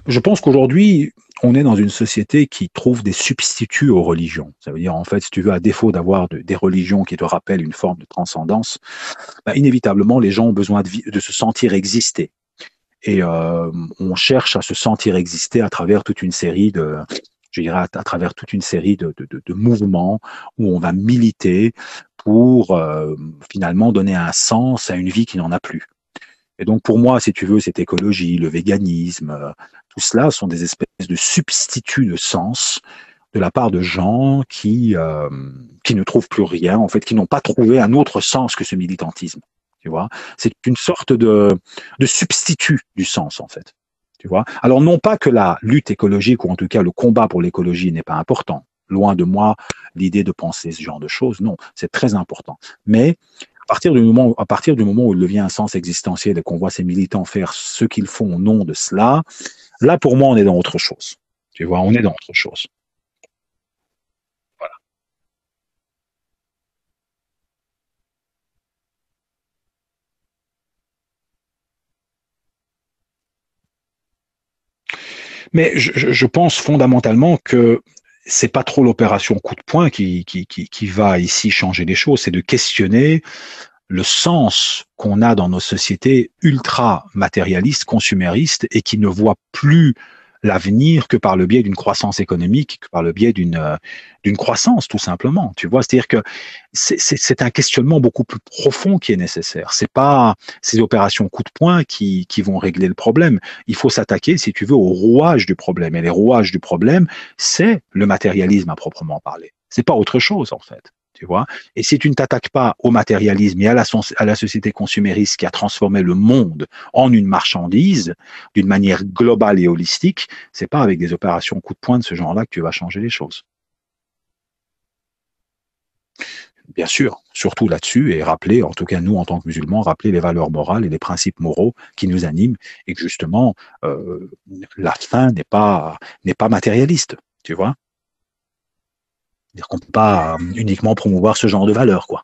Je pense qu'aujourd'hui, on est dans une société qui trouve des substituts aux religions. Ça veut dire, en fait, si tu veux, à défaut d'avoir des religions qui te rappellent une forme de transcendance, bah, inévitablement, les gens ont besoin de se sentir exister. Et on cherche à se sentir exister à travers toute une série de, je dirais, à travers toute une série de mouvements où on va militer pour finalement donner un sens à une vie qui n'en a plus. Et donc pour moi, si tu veux, cette écologie, le véganisme, tout cela sont des espèces de substituts de sens de la part de gens qui ne trouvent plus rien, en fait, qui n'ont pas trouvé un autre sens que ce militantisme. Tu vois, c'est une sorte de substitut du sens, en fait. Tu vois. Alors non pas que la lutte écologique ou en tout cas le combat pour l'écologie n'est pas important. Loin de moi l'idée de penser ce genre de choses. Non, c'est très important. Mais à partir du moment où il devient un sens existentiel et qu'on voit ces militants faire ce qu'ils font au nom de cela, là pour moi on est dans autre chose. Tu vois, on est dans autre chose. Voilà. Mais je pense fondamentalement que c'est pas trop l'opération coup de poing qui va ici changer les choses, c'est de questionner le sens qu'on a dans nos sociétés ultra matérialistes, consuméristes et qui ne voient plus l'avenir que par le biais d'une croissance économique, que par le biais d'une croissance tout simplement. Tu vois, c'est-à-dire que c'est un questionnement beaucoup plus profond qui est nécessaire. C'est pas ces opérations coup de poing qui vont régler le problème. Il faut s'attaquer, si tu veux, aux rouages du problème. Et les rouages du problème, c'est le matérialisme à proprement parler. C'est pas autre chose en fait. Tu vois. Et si tu ne t'attaques pas au matérialisme et à la société consumériste qui a transformé le monde en une marchandise d'une manière globale et holistique, c'est pas avec des opérations coup de poing de ce genre-là que tu vas changer les choses. Bien sûr, surtout là-dessus, et rappeler, en tout cas nous en tant que musulmans, rappeler les valeurs morales et les principes moraux qui nous animent, et que justement, euh, la fin n'est pas matérialiste, tu vois. C'est-à-dire qu'on ne peut pas uniquement promouvoir ce genre de valeurs, quoi.